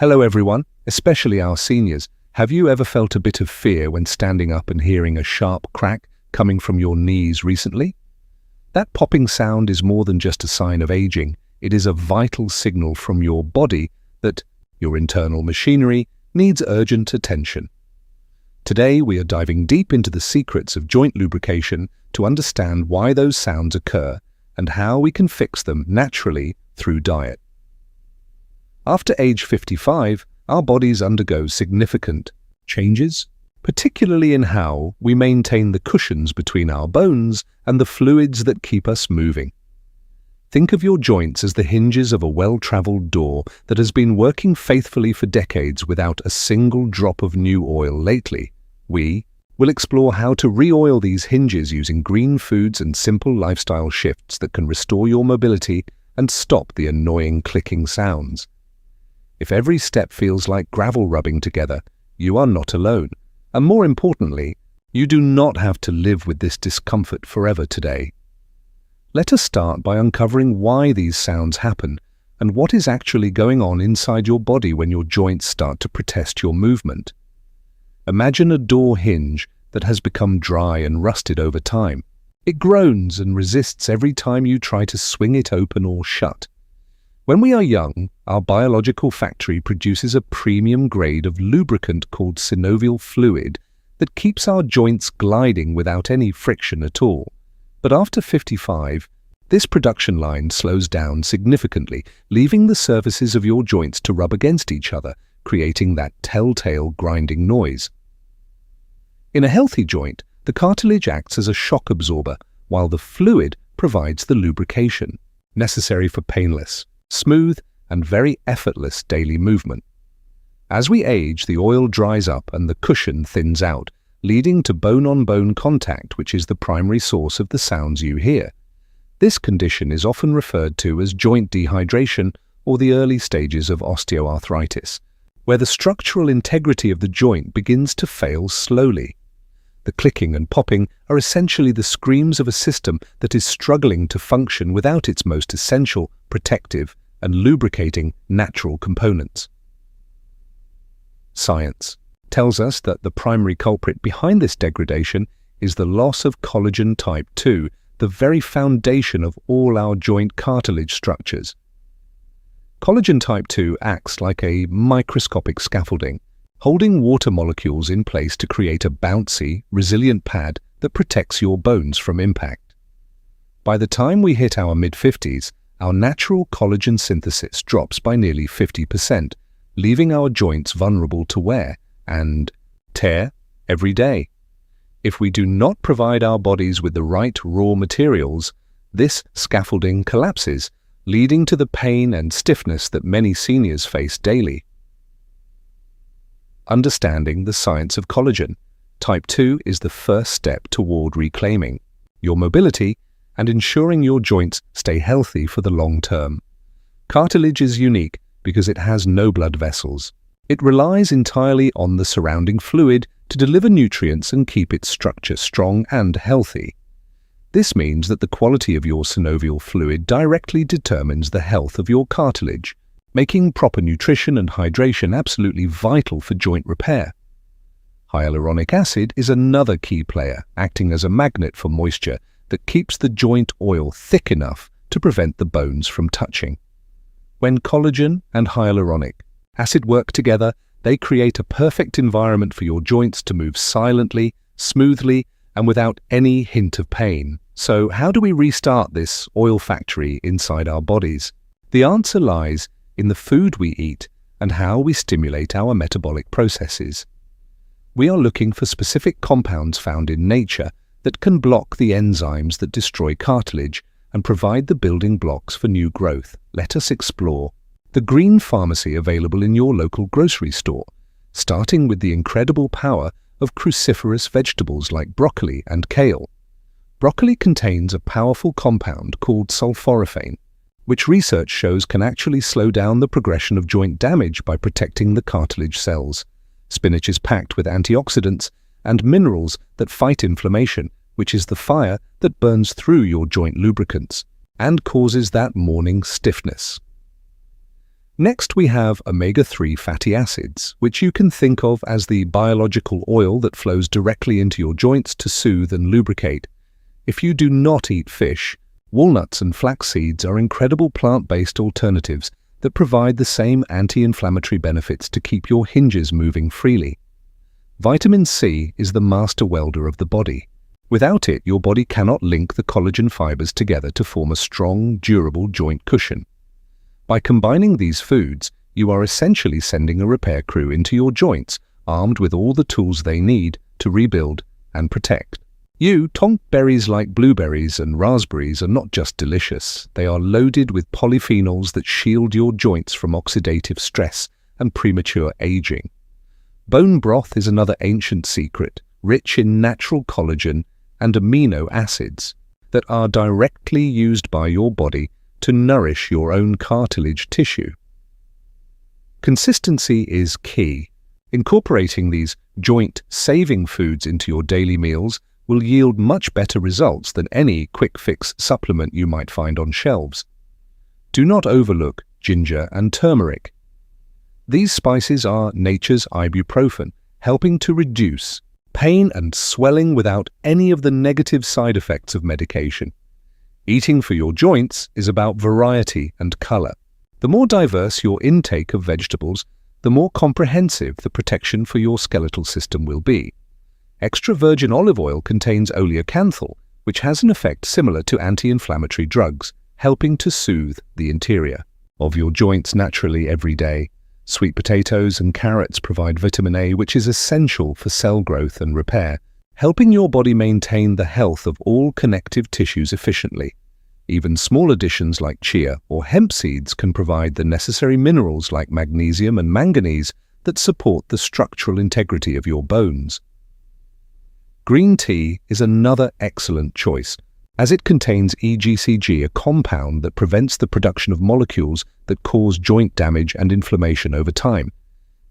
Hello everyone, especially our seniors. Have you ever felt a bit of fear when standing up and hearing a sharp crack coming from your knees recently? That popping sound is more than just a sign of aging. It is a vital signal from your body that your internal machinery needs urgent attention. Today we are diving deep into the secrets of joint lubrication to understand why those sounds occur and how we can fix them naturally through diet. After age 55, our bodies undergo significant changes, particularly in how we maintain the cushions between our bones and the fluids that keep us moving. Think of your joints as the hinges of a well-traveled door that has been working faithfully for decades without a single drop of new oil lately. We will explore how to re-oil these hinges using green foods and simple lifestyle shifts that can restore your mobility and stop the annoying clicking sounds. If every step feels like gravel rubbing together, you are not alone. And more importantly, you do not have to live with this discomfort forever today. Let us start by uncovering why these sounds happen and what is actually going on inside your body when your joints start to protest your movement. Imagine a door hinge that has become dry and rusted over time. It groans and resists every time you try to swing it open or shut. When we are young, our biological factory produces a premium grade of lubricant called synovial fluid that keeps our joints gliding without any friction at all. But after 55, this production line slows down significantly, leaving the surfaces of your joints to rub against each other, creating that telltale grinding noise. In a healthy joint, the cartilage acts as a shock absorber, while the fluid provides the lubrication necessary for painless, smooth, and very effortless daily movement. As we age, the oil dries up and the cushion thins out, leading to bone-on-bone contact, which is the primary source of the sounds you hear. This condition is often referred to as joint dehydration or the early stages of osteoarthritis, where the structural integrity of the joint begins to fail slowly. The clicking and popping are essentially the screams of a system that is struggling to function without its most essential, protective, and lubricating natural components. Science tells us that the primary culprit behind this degradation is the loss of collagen type 2, the very foundation of all our joint cartilage structures. Collagen type 2 acts like a microscopic scaffolding, holding water molecules in place to create a bouncy, resilient pad that protects your bones from impact. By the time we hit our mid-50s, our natural collagen synthesis drops by nearly 50%, leaving our joints vulnerable to wear and tear every day. If we do not provide our bodies with the right raw materials, this scaffolding collapses, leading to the pain and stiffness that many seniors face daily. Understanding the science of collagen, type 2 is the first step toward reclaiming your mobility and ensuring your joints stay healthy for the long term. Cartilage is unique because it has no blood vessels. It relies entirely on the surrounding fluid to deliver nutrients and keep its structure strong and healthy. This means that the quality of your synovial fluid directly determines the health of your cartilage, making proper nutrition and hydration absolutely vital for joint repair. Hyaluronic acid is another key player, acting as a magnet for moisture that keeps the joint oil thick enough to prevent the bones from touching. When collagen and hyaluronic acid work together, they create a perfect environment for your joints to move silently, smoothly, and without any hint of pain. So how do we restart this oil factory inside our bodies? The answer lies in the food we eat and how we stimulate our metabolic processes. We are looking for specific compounds found in nature that can block the enzymes that destroy cartilage and provide the building blocks for new growth. Let us explore the green pharmacy available in your local grocery store, starting with the incredible power of cruciferous vegetables like broccoli and kale. Broccoli contains a powerful compound called sulforaphane, which research shows can actually slow down the progression of joint damage by protecting the cartilage cells. Spinach is packed with antioxidants and minerals that fight inflammation, which is the fire that burns through your joint lubricants and causes that morning stiffness. Next, we have omega-3 fatty acids, which you can think of as the biological oil that flows directly into your joints to soothe and lubricate. If you do not eat fish, walnuts and flax seeds are incredible plant-based alternatives that provide the same anti-inflammatory benefits to keep your hinges moving freely. Vitamin C is the master welder of the body. Without it, your body cannot link the collagen fibers together to form a strong, durable joint cushion. By combining these foods, you are essentially sending a repair crew into your joints, armed with all the tools they need to rebuild and protect. Tonk berries like blueberries and raspberries are not just delicious, they are loaded with polyphenols that shield your joints from oxidative stress and premature aging. Bone broth is another ancient secret, rich in natural collagen and amino acids that are directly used by your body to nourish your own cartilage tissue. Consistency is key. Incorporating these joint-saving foods into your daily meals will yield much better results than any quick-fix supplement you might find on shelves. Do not overlook ginger and turmeric. These spices are nature's ibuprofen, helping to reduce pain and swelling without any of the negative side effects of medication. Eating for your joints is about variety and color. The more diverse your intake of vegetables, the more comprehensive the protection for your skeletal system will be. Extra virgin olive oil contains oleocanthal, which has an effect similar to anti-inflammatory drugs, helping to soothe the interior of your joints naturally every day. Sweet potatoes and carrots provide vitamin A, which is essential for cell growth and repair, helping your body maintain the health of all connective tissues efficiently. Even small additions like chia or hemp seeds can provide the necessary minerals like magnesium and manganese that support the structural integrity of your bones. Green tea is another excellent choice, as it contains EGCG, a compound that prevents the production of molecules that cause joint damage and inflammation over time.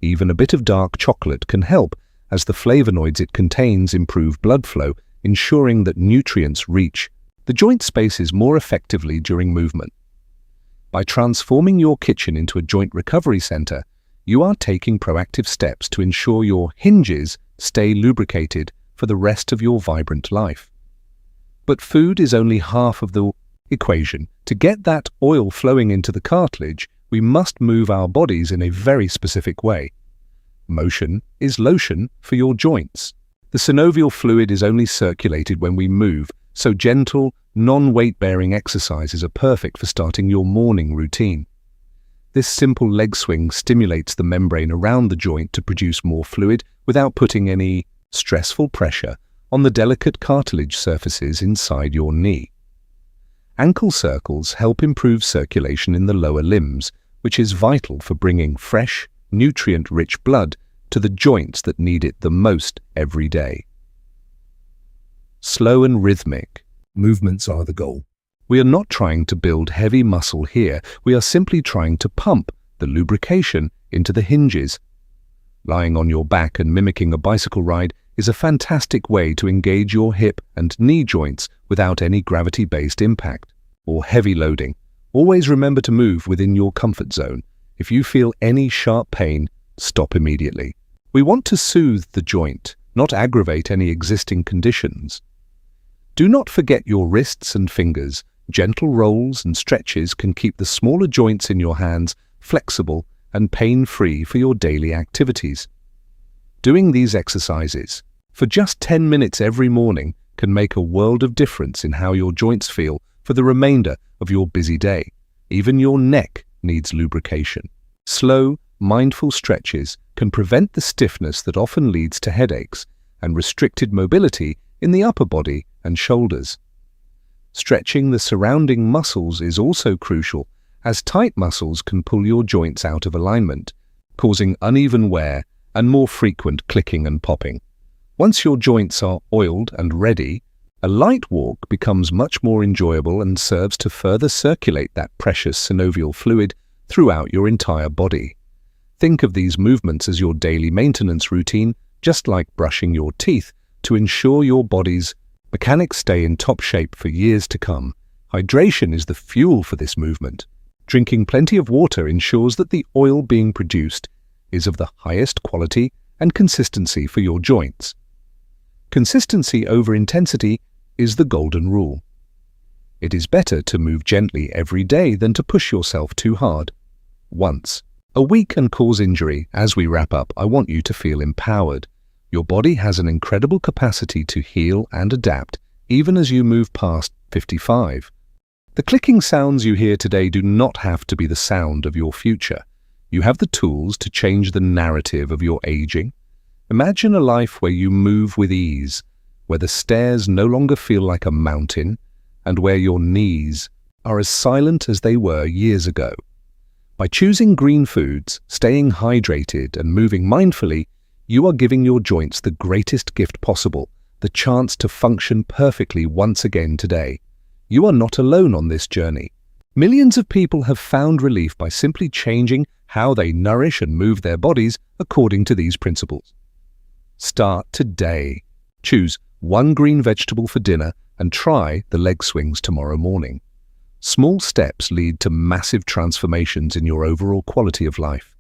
Even a bit of dark chocolate can help, as the flavonoids it contains improve blood flow, ensuring that nutrients reach the joint spaces more effectively during movement. By transforming your kitchen into a joint recovery center, you are taking proactive steps to ensure your hinges stay lubricated for the rest of your vibrant life. But food is only half of the equation. To get that oil flowing into the cartilage, we must move our bodies in a very specific way. Motion is lotion for your joints. The synovial fluid is only circulated when we move, so gentle, non-weight-bearing exercises are perfect for starting your morning routine. This simple leg swing stimulates the membrane around the joint to produce more fluid without putting any stressful pressure on the delicate cartilage surfaces inside your knee. Ankle circles help improve circulation in the lower limbs, which is vital for bringing fresh, nutrient-rich blood to the joints that need it the most every day. Slow and rhythmic movements are the goal. We are not trying to build heavy muscle here, we are simply trying to pump the lubrication into the hinges. Lying on your back and mimicking a bicycle ride is a fantastic way to engage your hip and knee joints without any gravity-based impact or heavy loading. Always remember to move within your comfort zone. If you feel any sharp pain, stop immediately. We want to soothe the joint, not aggravate any existing conditions. Do not forget your wrists and fingers. Gentle rolls and stretches can keep the smaller joints in your hands flexible and pain-free for your daily activities. Doing these exercises for just 10 minutes every morning can make a world of difference in how your joints feel for the remainder of your busy day. Even your neck needs lubrication. Slow, mindful stretches can prevent the stiffness that often leads to headaches and restricted mobility in the upper body and shoulders. Stretching the surrounding muscles is also crucial, as tight muscles can pull your joints out of alignment, causing uneven wear and more frequent clicking and popping. Once your joints are oiled and ready, a light walk becomes much more enjoyable and serves to further circulate that precious synovial fluid throughout your entire body. Think of these movements as your daily maintenance routine, just like brushing your teeth, to ensure your body's mechanics stay in top shape for years to come. Hydration is the fuel for this movement. Drinking plenty of water ensures that the oil being produced is of the highest quality and consistency for your joints. Consistency over intensity is the golden rule. It is better to move gently every day than to push yourself too hard. Once a week can cause injury. As we wrap up, I want you to feel empowered. Your body has an incredible capacity to heal and adapt, even as you move past 55. The clicking sounds you hear today do not have to be the sound of your future. You have the tools to change the narrative of your aging. Imagine a life where you move with ease, where the stairs no longer feel like a mountain, and where your knees are as silent as they were years ago. By choosing green foods, staying hydrated, and moving mindfully, you are giving your joints the greatest gift possible, the chance to function perfectly once again today. You are not alone on this journey. Millions of people have found relief by simply changing how they nourish and move their bodies according to these principles. Start today. Choose one green vegetable for dinner and try the leg swings tomorrow morning. Small steps lead to massive transformations in your overall quality of life.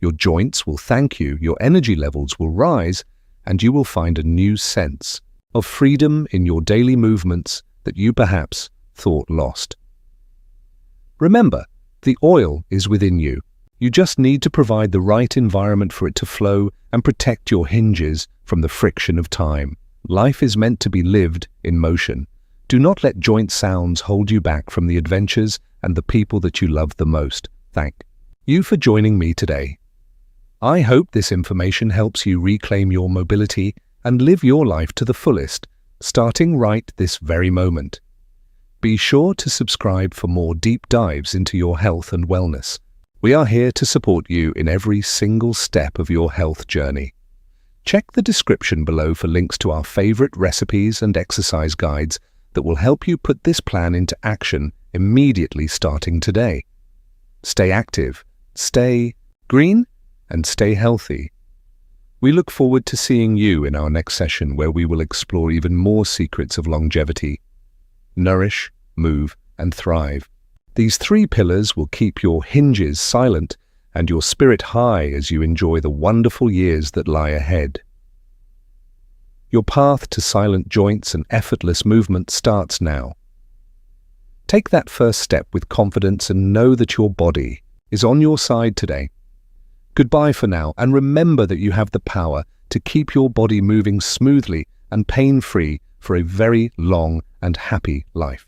Your joints will thank you, your energy levels will rise, and you will find a new sense of freedom in your daily movements that you perhaps thought lost. Remember, the oil is within you. You just need to provide the right environment for it to flow and protect your hinges from the friction of time. Life is meant to be lived in motion. Do not let joint sounds hold you back from the adventures and the people that you love the most. Thank you for joining me today. I hope this information helps you reclaim your mobility and live your life to the fullest, starting right this very moment. Be sure to subscribe for more deep dives into your health and wellness. We are here to support you in every single step of your health journey. Check the description below for links to our favorite recipes and exercise guides that will help you put this plan into action immediately starting today. Stay active, stay green, and stay healthy. We look forward to seeing you in our next session, where we will explore even more secrets of longevity. Nourish, move, and thrive. These 3 pillars will keep your hinges silent and your spirit high as you enjoy the wonderful years that lie ahead. Your path to silent joints and effortless movement starts now. Take that first step with confidence and know that your body is on your side today. Goodbye for now, and remember that you have the power to keep your body moving smoothly and pain-free for a very long and happy life.